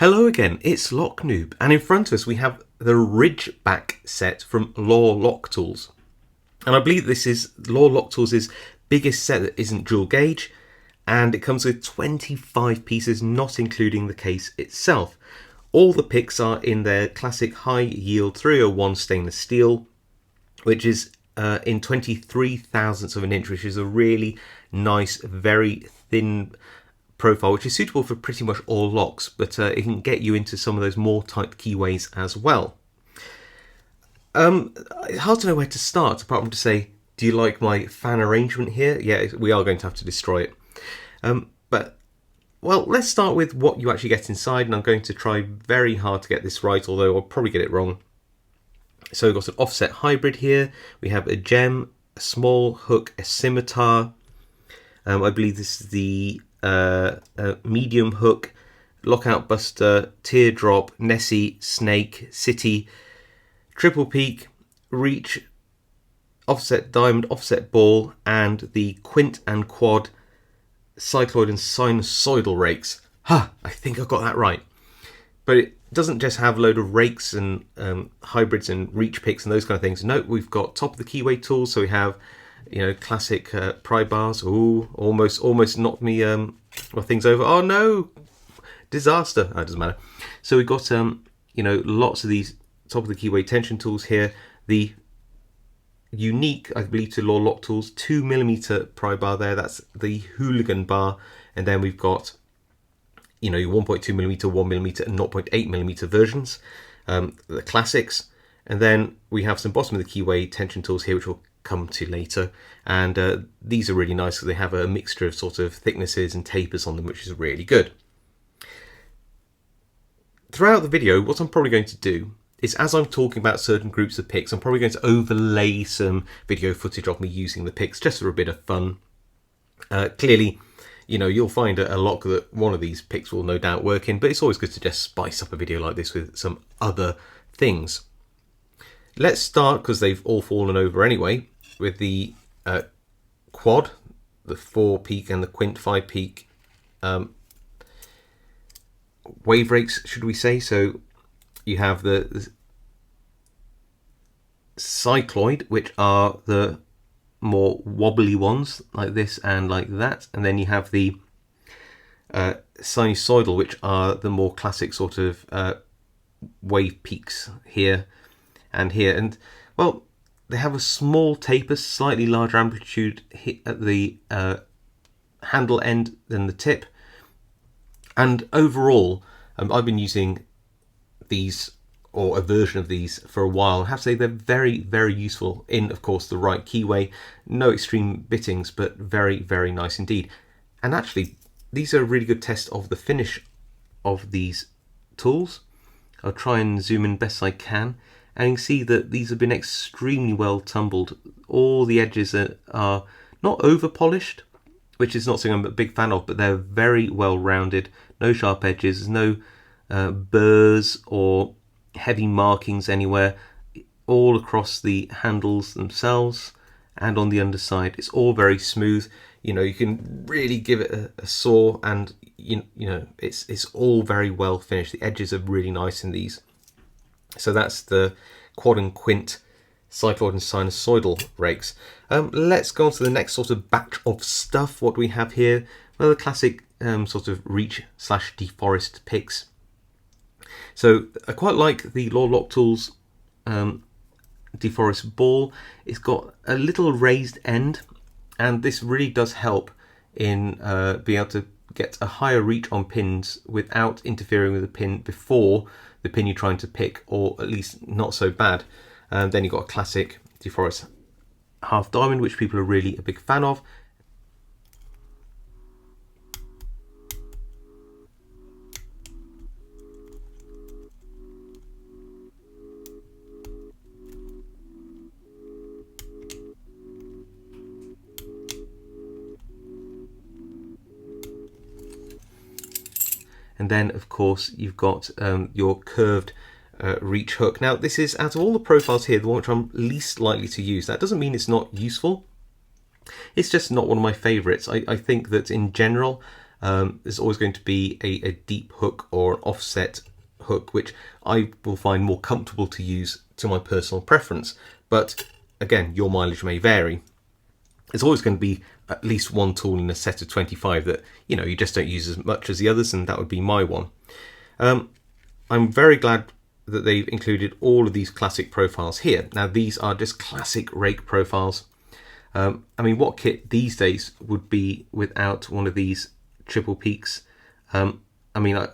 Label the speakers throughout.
Speaker 1: Hello again, it's Noob, and in front of us we have the Ridgeback set from Lock Tools. And I believe this is Lock Tools' biggest set that isn't dual gauge, and it comes with 25 pieces, not including the case itself. All the picks are in their classic high yield 301 stainless steel, which is in 23 thousandths of an inch, which is a really nice, very thin profile, which is suitable for pretty much all locks, but it can get you into some of those more tight keyways as well. It's hard to know where to start, apart from to say, do you like my fan arrangement here? Yeah, we are going to have to destroy it. Well, let's start with what you actually get inside, and I'm going to try very hard to get this right, although I'll probably get it wrong. So we've got an offset hybrid here. We have a gem, a small hook, a scimitar. I believe this is the medium hook, lockout buster, teardrop, Nessie, snake, city, triple peak, reach, offset diamond, offset ball, and the quint and quad cycloid and sinusoidal rakes. I think I got that right. But it doesn't just have a load of rakes and hybrids and reach picks and those kind of things. No, we've got top of the Keyway Tools, so we have, you know, classic Pry Bars. Ooh, almost knocked me things over. Oh no, disaster. Oh, it doesn't matter. So we've got you know, lots of these top of the Keyway tension tools here. The unique, I believe, to Lock Tools 2mm pry bar there. That's the hooligan bar, and then we've got, you know, your 1.2mm, 1mm, and 0.8mm versions, the classics, and then we have some bottom of the Keyway tension tools here, which we'll come to later, and these are really nice because they have a mixture of sort of thicknesses and tapers on them, which is really good. Throughout the video, what I'm probably going to do is, as I'm talking about certain groups of picks, I'm probably going to overlay some video footage of me using the picks just for a bit of fun. Clearly, you know, you'll find a lock that one of these picks will no doubt work in, but it's always good to just spice up a video like this with some other things. Let's start, because they've all fallen over anyway, with the quad, the 4 peak and the quint 5 peak wave rakes, should we say. So you have the cycloid, which are the more wobbly ones, like this and like that, and then you have the sinusoidal, which are the more classic sort of wave peaks here and here. And well, they have a small taper, slightly larger amplitude at the handle end than the tip, and overall I've been using these, or a version of these, for a while. I have to say they're very, very useful in, of course, the right keyway. No extreme bittings, but very, very nice indeed. And actually, these are a really good test of the finish of these tools. I'll try and zoom in best I can, and you can see that these have been extremely well tumbled. All the edges are not over polished, which is not something I'm a big fan of, but they're very well rounded. No sharp edges, no burrs or heavy markings anywhere, all across the handles themselves and on the underside. It's all very smooth. You know, you can really give it a saw, and you know, it's all very well finished. The edges are really nice in these. So that's the quad and quint cycloid and sinusoidal rakes. Let's go on to the next sort of batch of stuff. What do we have here? Well, the classic sort of reach / deforest picks. So I quite like the Lock Tools Deforest ball. It's got a little raised end, and this really does help in being able to get a higher reach on pins without interfering with the pin before the pin you're trying to pick, or at least not so bad. Then you've got a classic Deforest half diamond, which people are really a big fan of. And then, of course, you've got your curved reach hook. Now, this is, out of all the profiles here, the one which I'm least likely to use. That doesn't mean it's not useful. It's just not one of my favorites. I think that in general, there's always going to be a deep hook or an offset hook, which I will find more comfortable to use to my personal preference. But again, your mileage may vary. There's always going to be at least one tool in a set of 25 that you just don't use as much as the others, and that would be my one. I'm very glad that they've included all of these classic profiles here. Now these are just classic rake profiles. I mean, what kit these days would be without one of these triple peaks? I mean,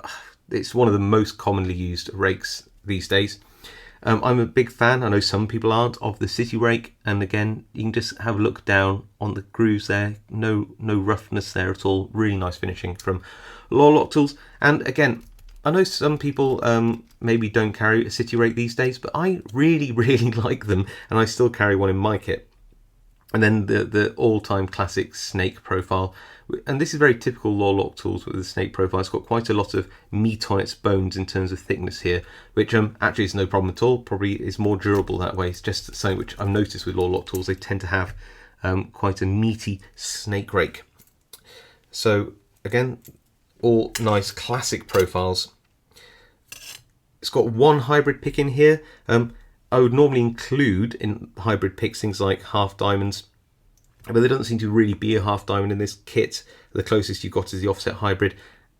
Speaker 1: it's one of the most commonly used rakes these days. I'm a big fan, I know some people aren't, of the city rake, and again, you can just have a look down on the grooves there. No roughness there at all. Really nice finishing from Lock Tools. And again, I know some people maybe don't carry a city rake these days, but I really like them, and I still carry one in my kit. And then the all-time classic snake profile, and this is very typical Lock Tools with the snake profile. It's got quite a lot of meat on its bones in terms of thickness here, which actually is no problem at all. Probably is more durable that way. It's just something which I've noticed with Lock Tools. They tend to have quite a meaty snake rake. So again, all nice classic profiles. It's got one hybrid pick in here. I would normally include in hybrid picks things like half diamonds, but there doesn't seem to really be a half diamond in this kit. The closest you've got is the offset hybrid.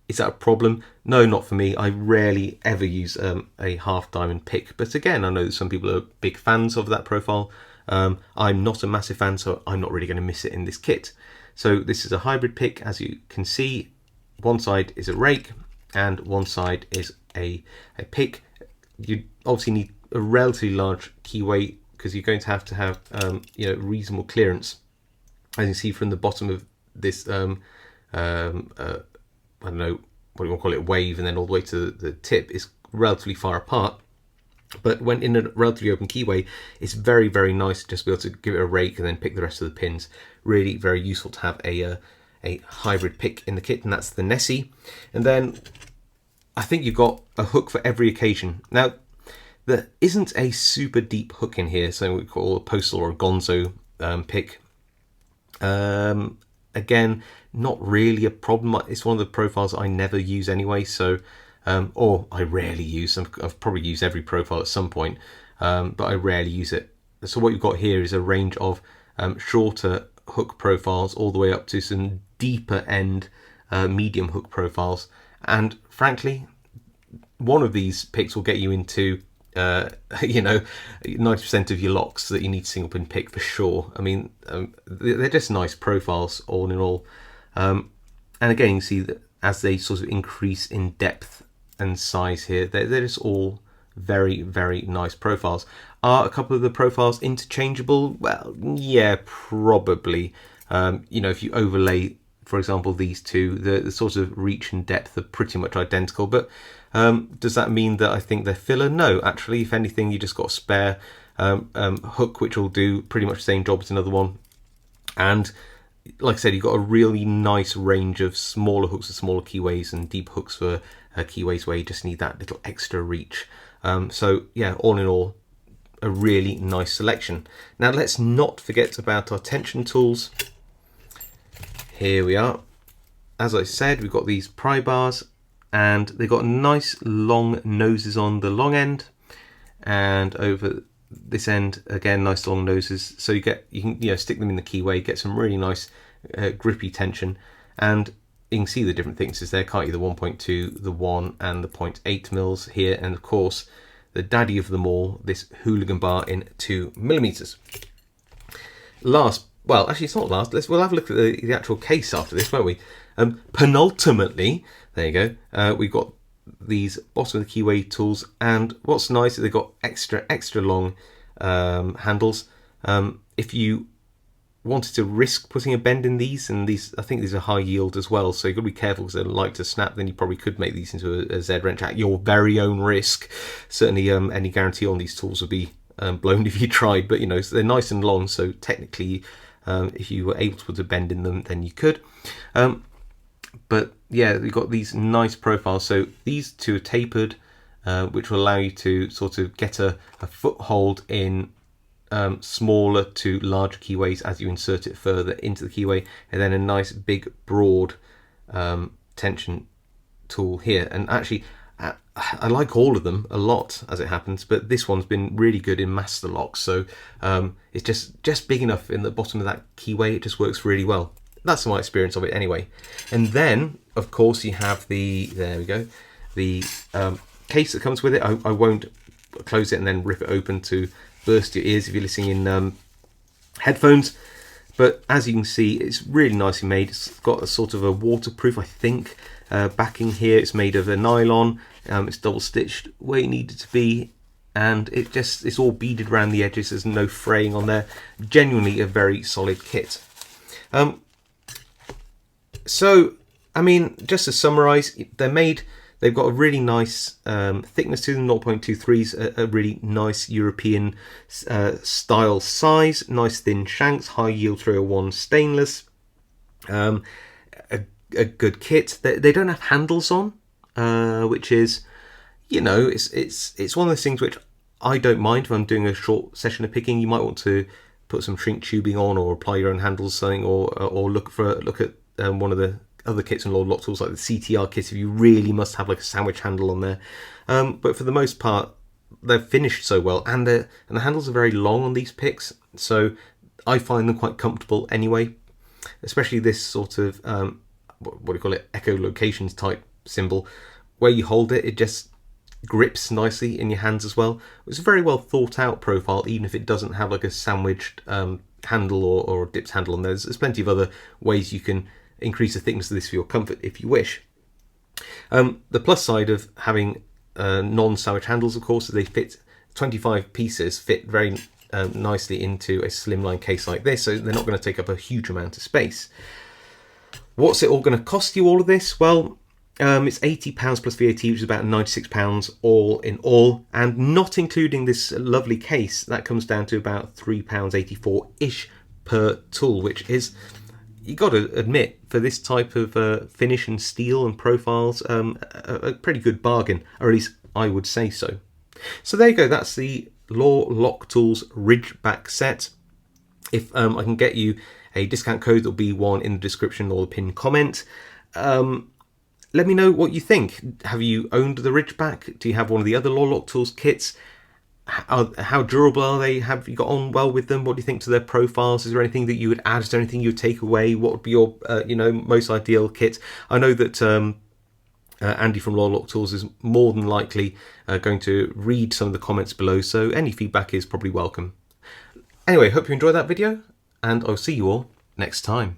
Speaker 1: Is that a problem? No, not for me. I rarely ever use a half diamond pick, but again, I know that some people are big fans of that profile. I'm not a massive fan, so I'm not really going to miss it in this kit. So this is a hybrid pick. As you can see, one side is a rake and one side is a pick. You obviously need a relatively large keyway because you're going to have reasonable clearance. As you can see from the bottom of this I don't know what you want to call it, wave, and then all the way to the tip is relatively far apart. But when in a relatively open keyway, it's very nice to just be able to give it a rake and then pick the rest of the pins. Really very useful to have a hybrid pick in the kit, and that's the Nessie. And then I think you've got a hook for every occasion. Now there isn't a super deep hook in here, so we call a postal or a gonzo pick. Again, not really a problem. It's one of the profiles I never use anyway, so or I rarely use. I've probably used every profile at some point, but I rarely use it. So what you've got here is a range of shorter hook profiles all the way up to some deeper end medium hook profiles, and frankly, one of these picks will get you into 90% of your locks that you need to single pin pick for sure. I mean, they're just nice profiles all in all. And again, you can see that as they sort of increase in depth and size here, they're just all very nice profiles. Are a couple of the profiles interchangeable? Well, yeah, probably. If you overlay, for example, these two, the sort of reach and depth are pretty much identical, but does that mean that I think they're filler? No, actually, if anything, you just got a spare hook which will do pretty much the same job as another one. And like I said, you've got a really nice range of smaller hooks for smaller keyways and deep hooks for keyways where you just need that little extra reach. So yeah, all in all, a really nice selection. Now let's not forget about our tension tools. Here we are. As I said, we've got these pry bars, and they've got nice long noses on the long end, and over this end again nice long noses, so you can stick them in the keyway, get some really nice grippy tension. And you can see the different thicknesses there, can't you? The 1.2, the 1 and the 0.8 mils here, and of course the daddy of them all, this hooligan bar in 2mm. Well, actually it's not last. We'll have a look at the actual case after this, won't we? Penultimately, there you go, we've got these bottom of the Keyway tools, and what's nice is they've got extra long handles. If you wanted to risk putting a bend in these, and these, I think these are high yield as well, so you've got to be careful because they like to snap, then you probably could make these into a Z wrench at your very own risk. Certainly any guarantee on these tools would be blown if you tried, but so they're nice and long, so technically if you were able to put a bend in them, then you could. But yeah, we've got these nice profiles. So these two are tapered, which will allow you to sort of get a foothold in smaller to larger keyways as you insert it further into the keyway, and then a nice big broad tension tool here, and actually I like all of them a lot as it happens, but this one's been really good in master locks, so it's just big enough in the bottom of that keyway. It just works really well. That's my experience of it anyway. And then of course you have the, there we go, the case that comes with it. I won't close it and then rip it open to burst your ears if you're listening in headphones, but as you can see, it's really nicely made. It's got a sort of a waterproof, I think, backing here. It's made of a nylon. It's double stitched where you need it to be, and it's all beaded around the edges. There's no fraying on there. Genuinely a very solid kit. So I mean, just to summarize, they've got a really nice thickness to them. 0.23 is a really nice European style size. Nice thin shanks, high yield 301 stainless. A good kit. They don't have handles on, which is, you know, it's one of those things which I don't mind if I'm doing a short session of picking. You might want to put some shrink tubing on, or apply your own handles, something, or look at one of the other kits and Lord Lock tools like the CTR kit if you really must have like a sandwich handle on there. But for the most part, they're finished so well, and the handles are very long on these picks, so I find them quite comfortable anyway. Especially this sort of what do you call it, echolocations type symbol, where you hold it, it just grips nicely in your hands as well. It's a very well thought out profile, even if it doesn't have like a sandwiched handle or a dipped handle on there. There's plenty of other ways you can increase the thickness of this for your comfort if you wish. The plus side of having non-sandwich handles, of course, is they fit 25 pieces, fit very nicely into a slimline case like this, so they're not going to take up a huge amount of space. What's it all going to cost you, all of this? Well, it's £80 plus VAT, which is about £96 all in all, and not including this lovely case, that comes down to about £3.84-ish per tool, which is, you got to admit, for this type of finish and steel and profiles, a pretty good bargain, or at least I would say so. So there you go, that's the Law Lock Tools Ridgeback set. If I can get you a discount code, there'll be one in the description or the pinned comment. Let me know what you think. Have you owned the Ridgeback? Do you have one of the other Law Lock Tools kits? How durable are they? Have you got on well with them? What do you think to their profiles? Is there anything that you would add? Is there anything you would take away? What would be your most ideal kit? I know that Andy from Law Lock Tools is more than likely going to read some of the comments below, so any feedback is probably welcome. Anyway, hope you enjoyed that video, and I'll see you all next time.